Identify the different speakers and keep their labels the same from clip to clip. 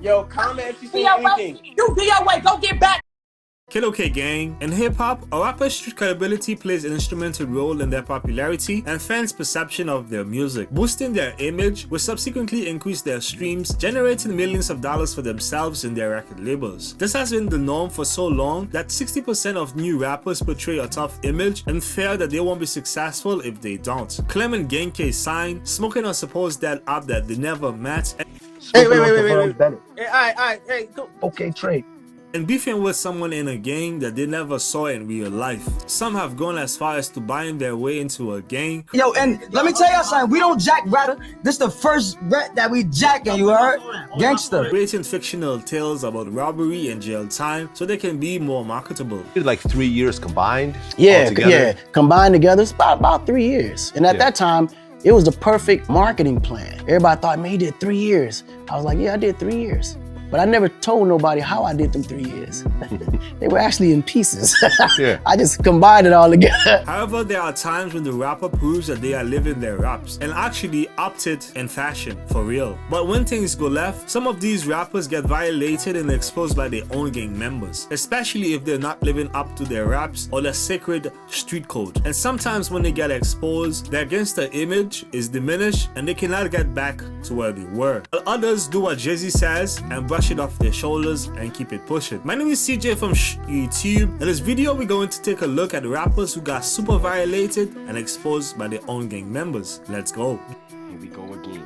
Speaker 1: Yo, comment if you
Speaker 2: Be
Speaker 1: see
Speaker 2: your way.
Speaker 1: anything.
Speaker 2: You be your way. Go get back.
Speaker 3: KOK Gang. In hip-hop, a rapper's street credibility plays an instrumental role in their popularity and fans' perception of their music, boosting their image, which subsequently increase their streams, generating millions of dollars for themselves and their record labels. This has been the norm for so long that 60% of new rappers portray a tough image and fear that they won't be successful if they don't. Claiming Gang K sign, smoking a supposed dead up that they never met,
Speaker 1: Hey, wait. Hey, alright, hey, go.
Speaker 4: Okay, Trey.
Speaker 3: and beefing with someone in a gang that they never saw in real life. Some have gone as far as to buying their way into a gang.
Speaker 4: Yo, and let me tell y'all something. We don't jack rapper. This the first rap that we jacking, you heard? Gangster.
Speaker 3: Creating fictional tales about robbery and jail time so they can be more marketable.
Speaker 5: Like 3 years combined?
Speaker 6: Yeah,
Speaker 5: altogether?
Speaker 6: yeah. Combined together, it's about 3 years. And at that time, it was the perfect marketing plan. Everybody thought, man, he did 3 years. I was like, yeah, I did 3 years. But I never told nobody how I did them 3 years. They were actually in pieces.
Speaker 5: Yeah.
Speaker 6: I just combined it all together.
Speaker 3: However, there are times when the rapper proves that they are living their raps and actually opted in fashion, for real. But when things go left, some of these rappers get violated and exposed by their own gang members, especially if they're not living up to their raps or their sacred street code. And sometimes when they get exposed, their gangster image is diminished and they cannot get back to where they were. While others do what Jay-Z says and brush it off their shoulders and keep it pushing. My name is CJ from YouTube. In this video, we're going to take a look at rappers who got super violated and exposed by their own gang members. Let's go.
Speaker 1: Here we go again.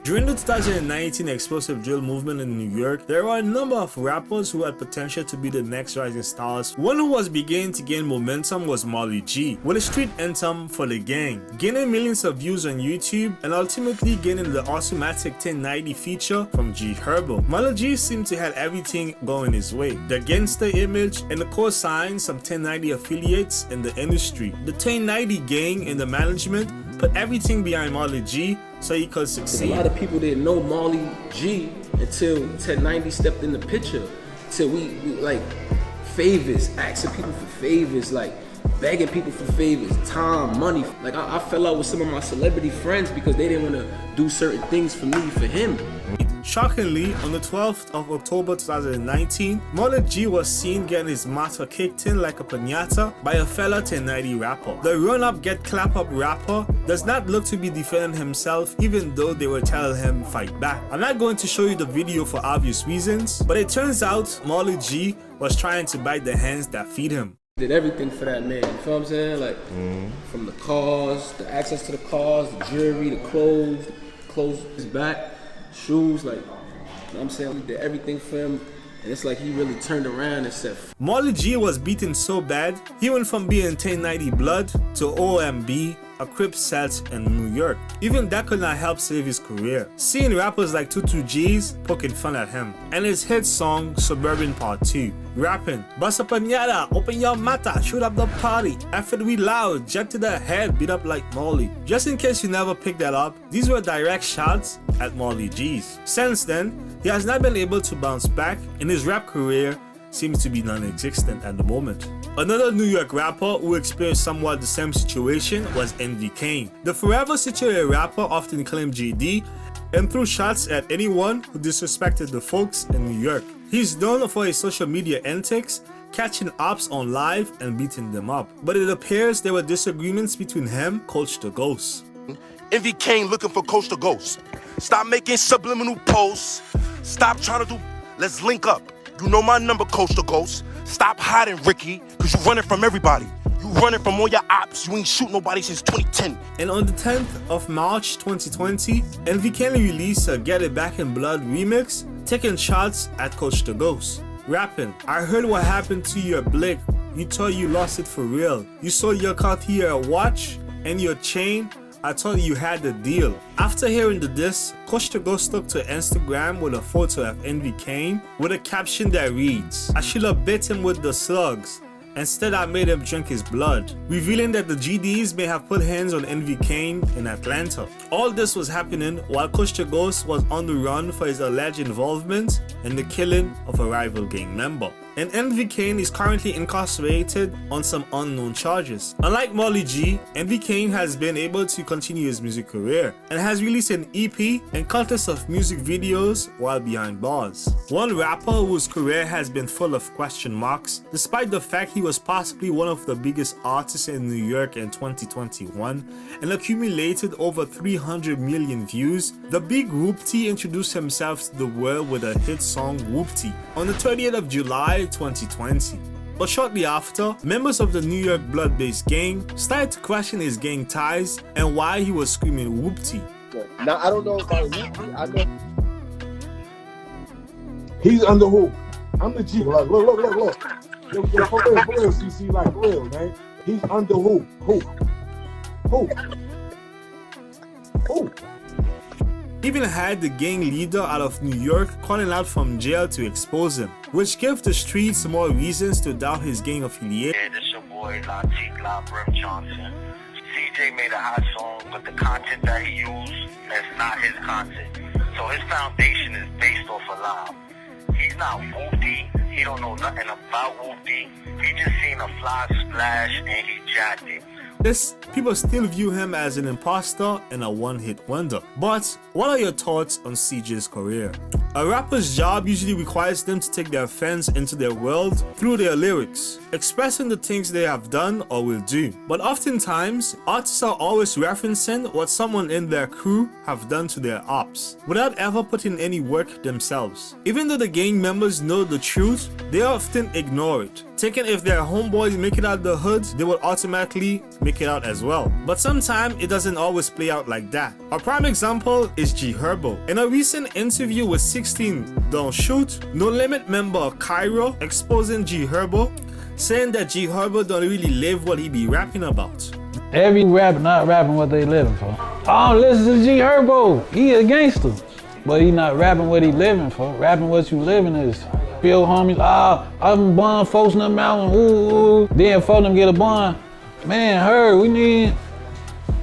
Speaker 3: During the 2019 explosive drill movement in New York, there were a number of rappers who had potential to be the next rising stars. One who was beginning to gain momentum was Molly G, with a street anthem for the gang, gaining millions of views on YouTube and ultimately gaining the automatic 1090 feature from G Herbo. Molly G seemed to have everything going his way: the gangster image and the co-sign some 1090 affiliates in the industry. The 1090 gang and the management put everything behind Molly G so he could succeed.
Speaker 7: A lot of people didn't know Molly G until 1090 stepped in the picture. Till we like favors, asking people for favors, like begging people for favors, time, money. Like I fell out with some of my celebrity friends because they didn't want to do certain things for me, for him.
Speaker 3: Shockingly, on the 12th of October 2019, Molly G was seen getting his matter kicked in like a piñata by a fella 1090 rapper. The run-up get clap-up rapper does not look to be defending himself, even though they were telling him fight back. I'm not going to show you the video for obvious reasons, but it turns out Molly G was trying to bite the hands that feed him.
Speaker 7: Did everything for that man, you feel what I'm saying? Like from the cars, the access to the cars, the jewelry, the clothes his back, shoes, like, you know what I'm saying? We did everything for him, and it's like he really turned around and said,
Speaker 3: Molly G was beaten so bad, he went from being 1090 blood to OMB, a Crip set in New York. Even that could not help save his career. Seeing rappers like 22G's poking fun at him, and his hit song Suburban Part 2, rapping, Bust up Pinata, open your mata, shoot up the party, after we loud, jet to the head, beat up like Molly. Just in case you never picked that up, these were direct shots at Molly G's. Since then, he has not been able to bounce back, and his rap career seems to be non-existent at the moment. Another New York rapper who experienced somewhat the same situation was Envy Kane. The forever situated rapper often claimed GD and threw shots at anyone who disrespected the folks in New York. He's known for his social media antics, catching ops on live and beating them up. But it appears there were disagreements between him, Coach the Ghost.
Speaker 8: Envy Kane looking for Coach the Ghost. Stop making subliminal posts. Stop trying to do, let's link up. You know my number, Coach the Ghost. Stop hiding, Ricky, because you running from everybody. You running from all your ops. You ain't shoot nobody since 2010.
Speaker 3: And on the 10th of March 2020, Envy Kane released a Get It Back in Blood remix, taking shots at Coach the Ghost. Rapping, I heard what happened to your blick. You thought you lost it for real. You saw your Cartier watch and your chain. I thought you had the deal. After hearing the diss, Coach the Ghost took to Instagram with a photo of Envy Kane with a caption that reads, I should have bit him with the slugs. Instead, I made him drink his blood, revealing that the GDs may have put hands on Envy Kane in Atlanta. All this was happening while Coach the Ghost was on the run for his alleged involvement in the killing of a rival gang member. and Envy Kane is currently incarcerated on some unknown charges. Unlike Molly G, Envy Kane has been able to continue his music career and has released an EP and countless of music videos while behind bars. One rapper whose career has been full of question marks, despite the fact he was possibly one of the biggest artists in New York in 2021 and accumulated over 300 million views, the big Whoopty introduced himself to the world with a hit song Whoopty on the 30th of July 2020. But shortly after, members of the New York blood-based gang started to question his gang ties and why he was screaming Whoopty.
Speaker 2: Now, I don't know about Whoopty. I know.
Speaker 9: He's under who? I'm the G. Like, look. Yo, for real, CC, like, for real, man. He's under who? Who?
Speaker 3: Even had the gang leader out of New York calling out from jail to expose him, which gave the streets more reasons to doubt his gang affiliation.
Speaker 10: Yeah, this your boy Latik Brim Johnson. CJ made a hot song, but the content that he used, that's not his content. So his foundation is based off of lie. He's not Whoopty. He don't know nothing about Whoopty. He just seen a fly splash and he jacked it.
Speaker 3: People still view him as an imposter and a one-hit wonder. But what are your thoughts on CJ's career? A rapper's job usually requires them to take their fans into their world through their lyrics, expressing the things they have done or will do. But oftentimes, artists are always referencing what someone in their crew have done to their ops, without ever putting any work themselves. Even though the gang members know the truth, they often ignore it, thinking if their homeboys make it out the hood, they will automatically make it out as well. But sometimes it doesn't always play out like that. A prime example is G Herbo. In a recent interview with 6ix9ine Don't Shoot, No Limit member Cairo exposing G Herbo, saying that G Herbo don't really live what he be rapping about.
Speaker 11: Every rapper not rapping what they living for. Oh, listen to G Herbo. He a gangster, but he not rapping what he living for. Rapping what you living is. Feel homies, I'm bond folks in the mountain, ooh. Then folks them get a bond. Man, we need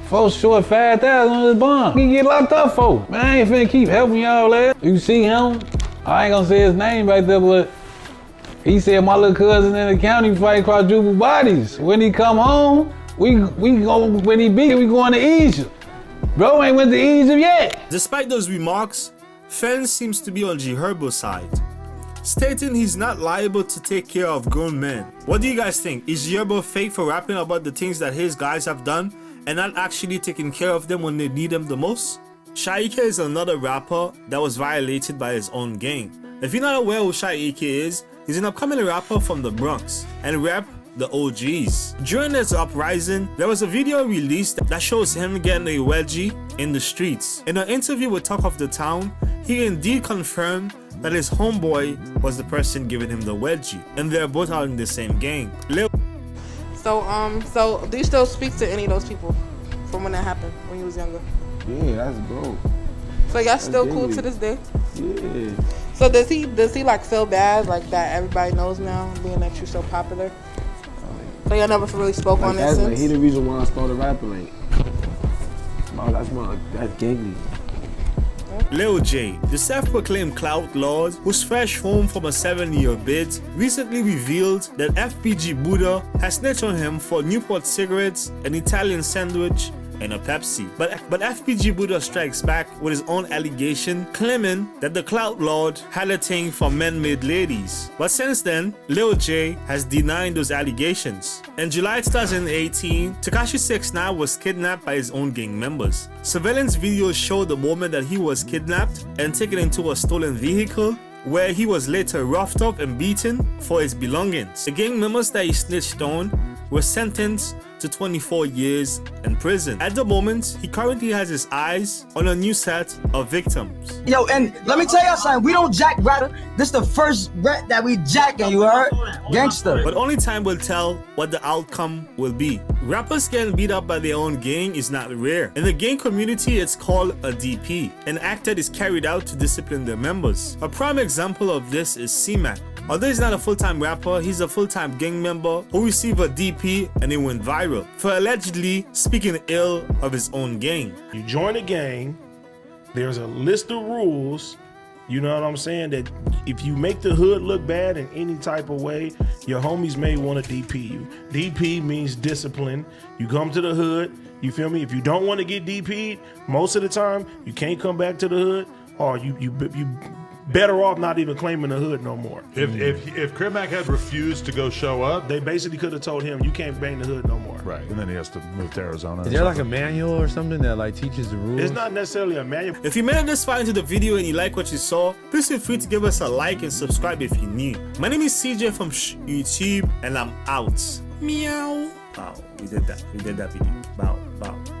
Speaker 11: folks short 5,000 on this bond. He get locked up for. Man, I ain't finna keep helping y'all there. You see him? I ain't gonna say his name right there, but he said my little cousin in the county fight quadruple bodies. When he come home, we go, when he beat, we going to Egypt. Bro ain't went to Egypt yet.
Speaker 3: Despite those remarks, fans seems to be on G Herbo's side, stating he's not liable to take care of grown men. What do you guys think? Is G Herbo fake for rapping about the things that his guys have done and not actually taking care of them when they need them the most? 6ix9ine is another rapper that was violated by his own gang. If you're not aware who 6ix9ine is, he's an upcoming rapper from the Bronx and rap the OGs. During this uprising, there was a video released that shows him getting a wedgie in the streets. In an interview with Talk of the Town, he indeed confirmed that his homeboy was the person giving him the wedgie, and they're both out in the same gang.
Speaker 12: So do you still speak to any of those people from when that happened, when you was younger?
Speaker 2: Yeah, that's bro.
Speaker 12: So y'all still cool to this day?
Speaker 2: Yeah.
Speaker 12: So does he like feel bad like that everybody knows now, being that you're so popular? So y'all never really spoke on this since?
Speaker 2: Like, he the reason why I started rapping. That's gang.
Speaker 3: Lil J, the self-proclaimed clout lord who's fresh home from a 7-year bid, recently revealed that FPG Buddha has snitched on him for Newport cigarettes, an Italian sandwich, and a Pepsi. But FPG Buddha strikes back with his own allegation, claiming that the clout lord had a thing for men-made ladies. But since then, Lil J has denied those allegations. In July 2018, Tekashi 6ix9ine was kidnapped by his own gang members. Surveillance videos show the moment that he was kidnapped and taken into a stolen vehicle, where he was later roughed up and beaten for his belongings. The gang members that he snitched on were sentenced to 24 years in prison. At the moment, he currently has his eyes on a new set of victims.
Speaker 4: Yo, and let me tell y'all something, we don't jack rapper. This the first rap that we jacking, you heard? Gangster.
Speaker 3: But only time will tell what the outcome will be. Rappers getting beat up by their own gang is not rare. In the gang community, it's called a DP, an act that is carried out to discipline their members. A prime example of this is C-Mac. Although he's not a full-time rapper, he's a full-time gang member who received a DP and it went viral for allegedly speaking ill of his own gang.
Speaker 13: You join a gang, there's a list of rules
Speaker 9: You know what I'm saying? That if you make the hood look bad in any type of way, your homies may want to DP you. DP means discipline. You come to the hood, you feel me? If you don't want to get DP'd, most of the time, you can't come back to the hood, or you better off not even claiming the hood no more.
Speaker 13: If Crib Mac had refused to go show up,
Speaker 9: they basically could have told him, you can't bang the hood no more.
Speaker 13: Right, and then he has to move to Arizona.
Speaker 5: Is there like a manual or something that like teaches the rules?
Speaker 9: It's not necessarily a manual.
Speaker 3: If you made it this far into the video and you like what you saw, please feel free to give us a like and subscribe if you're new. My name is CJ from YouTube, and I'm out. Meow. Wow, we did that. We did that video. Bow, bow.